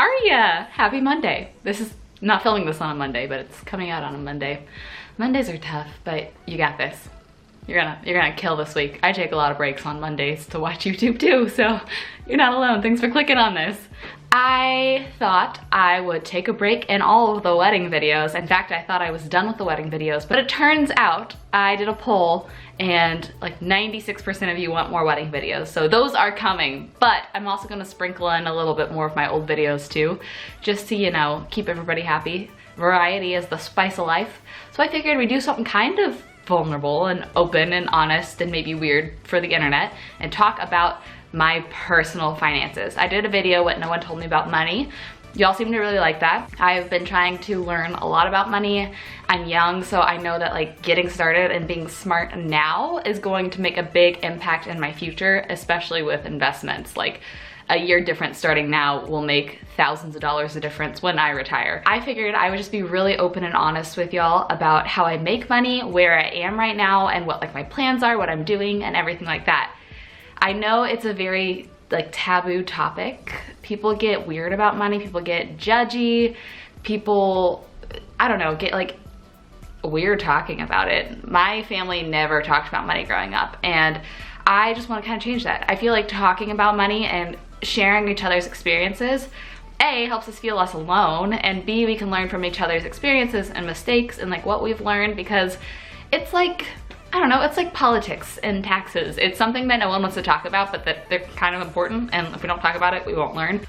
are ya? Happy Monday. This is not filming this on a Monday, but it's coming out on a Monday. Mondays are tough, but you got this. You're gonna kill this week. I take a lot of breaks on Mondays to watch YouTube too, so you're not alone. Thanks for clicking on this. I thought I would take a break in all of the wedding videos. In fact, I thought I was done with the wedding videos, but it turns out I did a poll and like 96% of you want more wedding videos. So those are coming, but I'm also gonna sprinkle in a little bit more of my old videos too, just to, you know, keep everybody happy. Variety is the spice of life. So I figured we'd do something kind of vulnerable and open and honest and maybe weird for the internet and talk about my personal finances. I did a video, What No One Told Me About Money. Y'all seem to really like that. I've been trying to learn a lot about money. I'm young, so I know that like getting started and being smart now is going to make a big impact in my future, especially with investments. Like a year difference starting now will make thousands of dollars of difference when I retire. I figured I would just be really open and honest with y'all about how I make money, where I am right now, and what like my plans are, what I'm doing, and everything like that. I know it's a very like taboo topic. People get weird about money, people get judgy, people, I don't know, get like weird talking about it. My family never talked about money growing up, and I just want to kind of change that. I feel like talking about money and sharing each other's experiences, A, helps us feel less alone, and B, we can learn from each other's experiences and mistakes and like what we've learned, because it's like, I don't know, it's like politics and taxes. It's something that no one wants to talk about, but that they're kind of important, and if we don't talk about it, we won't learn.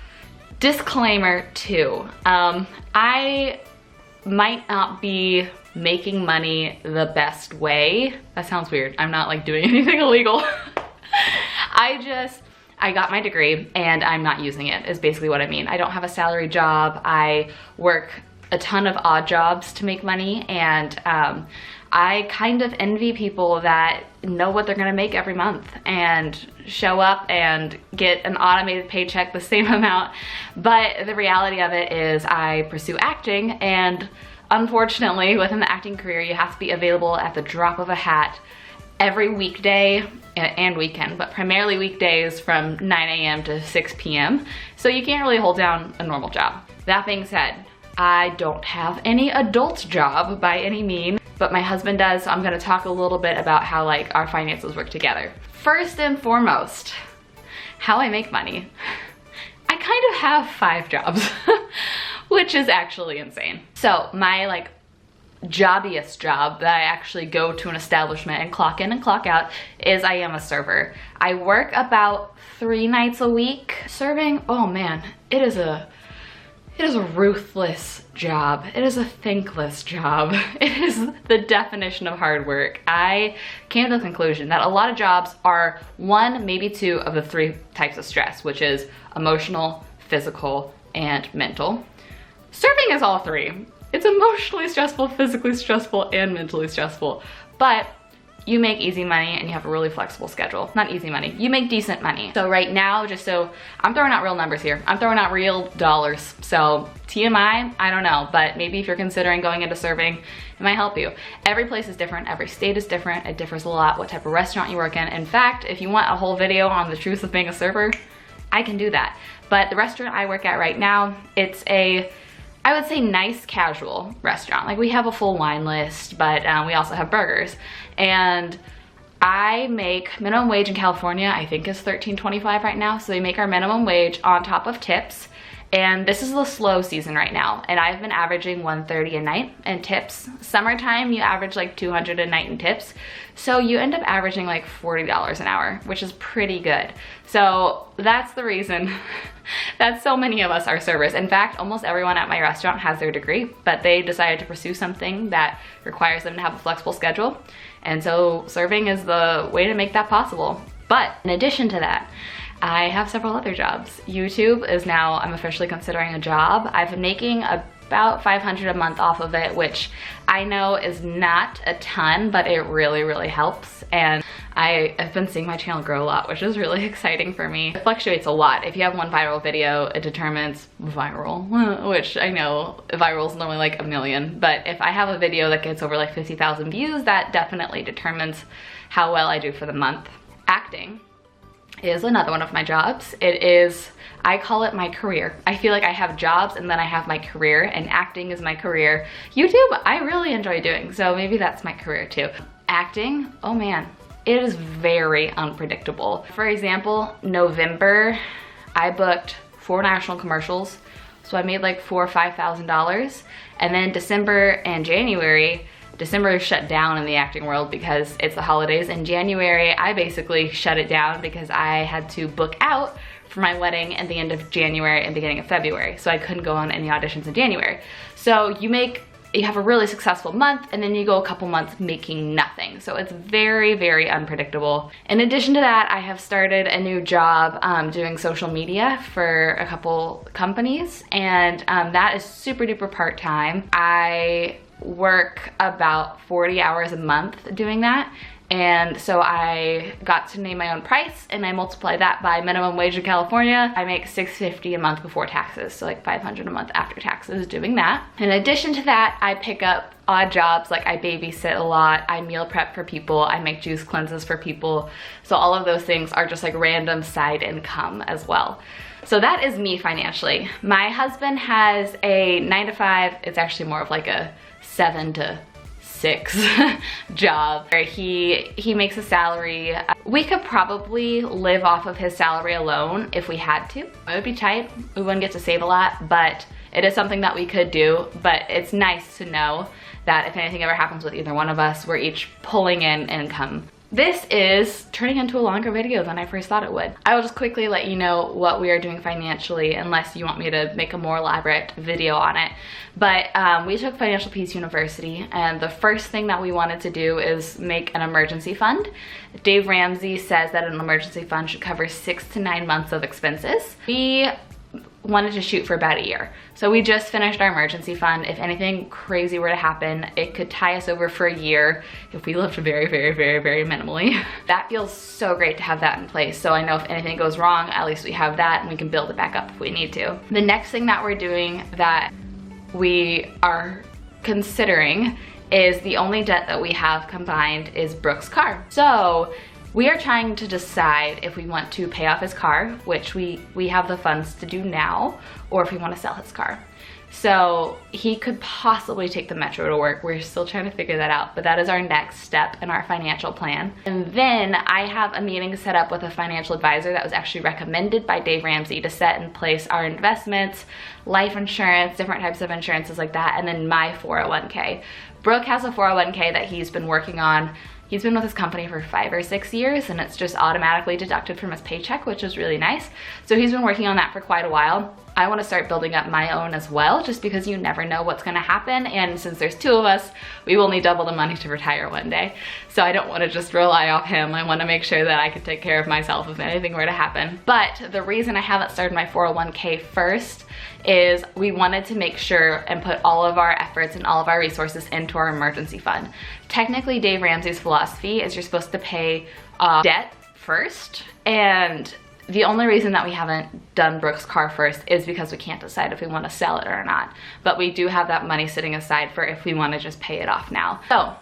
Disclaimer too, I might not be making money the best way. That sounds weird. I'm not like doing anything illegal. I got my degree and I'm not using it, is basically what I mean. I don't have a salary job. I work a ton of odd jobs to make money, and I kind of envy people that know what they're gonna make every month and show up and get an automated paycheck the same amount. But the reality of it is I pursue acting, and unfortunately within the acting career you have to be available at the drop of a hat every weekday and weekend, but primarily weekdays from 9 a.m. to 6 p.m. So you can't really hold down a normal job. That being said, I don't have any adult job by any means, but my husband does, so I'm gonna talk a little bit about how like our finances work together. First and foremost, how I make money. I kind of have 5 jobs, which is actually insane. So my like jobbiest job that I actually go to an establishment and clock in and clock out is I am a server. I work about 3 nights a week. Serving, oh man, it is a ruthless job. It is a thankless job. It is the definition of hard work. I came to the conclusion that a lot of jobs are 1, maybe 2 of the 3 types of stress, which is emotional, physical, and mental. Serving is all 3. It's emotionally stressful, physically stressful, and mentally stressful. But you make easy money and you have a really flexible schedule. Not easy money, you make decent money. So right now, just so, I'm throwing out real numbers here. I'm throwing out real dollars. So TMI, I don't know, but maybe if you're considering going into serving, it might help you. Every place is different, every state is different. It differs a lot what type of restaurant you work in. In fact, if you want a whole video on the truth of being a server, I can do that. But the restaurant I work at right now, it's a, I would say, nice casual restaurant. Like we have a full wine list, but we also have burgers. And I make minimum wage in California, I think is $13.25 right now. So they make our minimum wage on top of tips. And this is the slow season right now. And I've been averaging $130 a night in tips. Summertime, you average like $200 a night in tips. So you end up averaging like $40 an hour, which is pretty good. So that's the reason that so many of us are servers. In fact, almost everyone at my restaurant has their degree, but they decided to pursue something that requires them to have a flexible schedule. And so serving is the way to make that possible. But in addition to that, I have several other jobs. YouTube is now, I'm officially considering a job. I've been making about $500 a month off of it, which I know is not a ton, but it really, really helps. And I've been seeing my channel grow a lot, which is really exciting for me. It fluctuates a lot. If you have one viral video, it determines viral, which I know viral is normally like 1 million, but if I have a video that gets over like 50,000 views, that definitely determines how well I do for the month. Acting. is another one of my jobs. It is, I call it my career. I feel like I have jobs and then I have my career, and acting is my career. YouTube, I really enjoy doing, so maybe that's my career too. Acting, oh man, it is very unpredictable. For example, November, I booked 4 national commercials, so I made like $4,000 or $5,000. And then December and January, December is shut down in the acting world because it's the holidays. In January, I basically shut it down because I had to book out for my wedding at the end of January and beginning of February. So I couldn't go on any auditions in January. So you have a really successful month and then you go a couple months making nothing. So it's very, very unpredictable. In addition to that, I have started a new job doing social media for a couple companies, and that is super duper part-time. I work about 40 hours a month doing that. And so I got to name my own price, and I multiply that by minimum wage in California. I make $650 a month before taxes, so like $500 a month after taxes doing that. In addition to that, I pick up odd jobs, like I babysit a lot, I meal prep for people, I make juice cleanses for people. So all of those things are just like random side income as well. So that is me financially. My husband has a 9 to 5, it's actually more of like a 7 to 6 job where he makes a salary. We could probably live off of his salary alone if we had to. It would be tight, we wouldn't get to save a lot, but it is something that we could do. But it's nice to know that if anything ever happens with either one of us, we're each pulling in income. This is turning into a longer video than I first thought it would. I will just quickly let you know what we are doing financially, unless you want me to make a more elaborate video on it. But we took Financial Peace University, and the first thing that we wanted to do is make an emergency fund. Dave Ramsey says that an emergency fund should cover 6 to 9 months of expenses. We wanted to shoot for about a year. So we just finished our emergency fund. If anything crazy were to happen, it could tie us over for a year if we lived very, very, very, very minimally. That feels so great to have that in place. So I know if anything goes wrong, at least we have that and we can build it back up if we need to. The next thing that we're doing that we are considering is the only debt that we have combined is Brooke's car. So we are trying to decide if we want to pay off his car, which we have the funds to do now, or if we want to sell his car. So he could possibly take the metro to work. We're still trying to figure that out, but that is our next step in our financial plan. And then I have a meeting set up with a financial advisor that was actually recommended by Dave Ramsey to set in place our investments, life insurance, different types of insurances like that, and then my 401k. Brooke has a 401k that he's been working on. He's been with his company for 5 or 6 years, and it's just automatically deducted from his paycheck, which is really nice. So he's been working on that for quite a while. I want to start building up my own as well, just because you never know what's going to happen. And since there's 2 of us, we will need double the money to retire one day. So I don't want to just rely off him. I want to make sure that I can take care of myself if anything were to happen. But the reason I haven't started my 401k first is we wanted to make sure and put all of our efforts and all of our resources into our emergency fund. Technically, Dave Ramsey's philosophy is you're supposed to pay debt first, and the only reason that we haven't done Brooke's car first is because we can't decide if we want to sell it or not. But we do have that money sitting aside for if we want to just pay it off now. So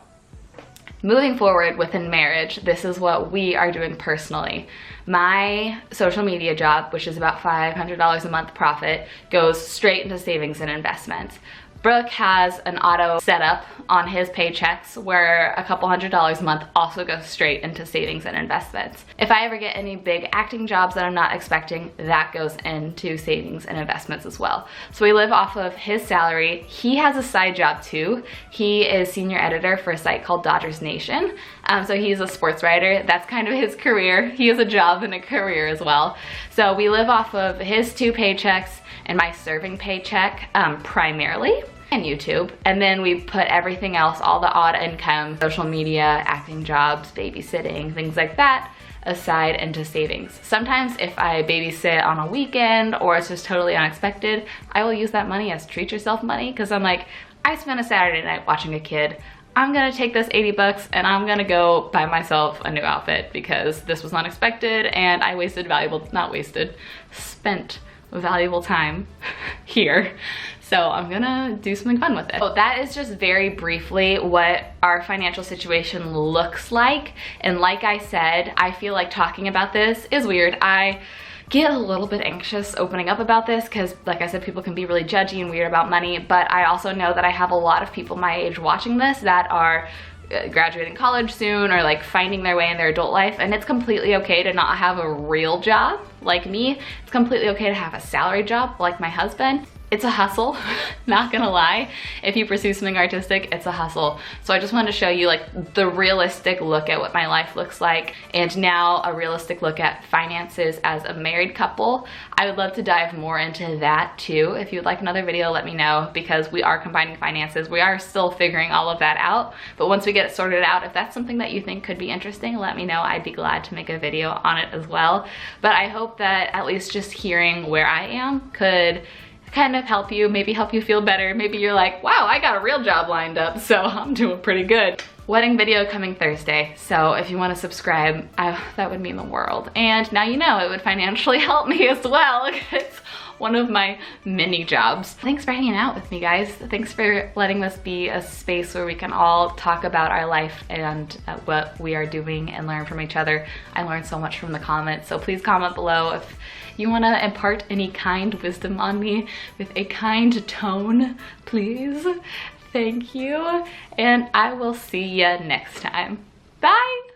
moving forward within marriage, this is what we are doing personally. My social media job, which is about $500 a month profit, goes straight into savings and investments. Brooke has an auto setup on his paychecks where a couple $100s a month also goes straight into savings and investments. If I ever get any big acting jobs that I'm not expecting, that goes into savings and investments as well. So we live off of his salary. He has a side job too. He is senior editor for a site called Dodgers Nation. So he's a sports writer. That's kind of his career. He has a job and a career as well. So we live off of his 2 paychecks and my serving paycheck primarily, and YouTube. And then we put everything else, all the odd income, social media, acting jobs, babysitting, things like that, aside into savings. Sometimes if I babysit on a weekend or it's just totally unexpected, I will use that money as treat yourself money, because I'm like, I spent a Saturday night watching a kid. I'm gonna take this 80 bucks and I'm gonna go buy myself a new outfit because this was unexpected and I spent valuable time here. So I'm gonna do something fun with it. So that is just very briefly what our financial situation looks like. And like I said, I feel like talking about this is weird. I get a little bit anxious opening up about this because, like I said, people can be really judgy and weird about money, but I also know that I have a lot of people my age watching this that are graduating college soon or like finding their way in their adult life, and it's completely okay to not have a real job like me. It's completely okay to have a salary job like my husband. It's a hustle, not gonna lie. If you pursue something artistic, it's a hustle. So I just wanted to show you like the realistic look at what my life looks like, and now a realistic look at finances as a married couple. I would love to dive more into that too. If you'd like another video, let me know, because we are combining finances. We are still figuring all of that out, but once we get it sorted out, if that's something that you think could be interesting, let me know. I'd be glad to make a video on it as well. But I hope that at least just hearing where I am could kind of help you, maybe help you feel better. Maybe you're like, wow, I got a real job lined up, so I'm doing pretty good. Wedding video coming Thursday, so if you want to subscribe, that would mean the world. And now you know, it would financially help me as well. It's one of my mini jobs. Thanks for hanging out with me, guys. Thanks for letting this be a space where we can all talk about our life and what we are doing and learn from each other. I learned so much from the comments, so please comment below if you want to impart any kind wisdom on me with a kind tone, please. Thank you, and I will see ya next time. Bye!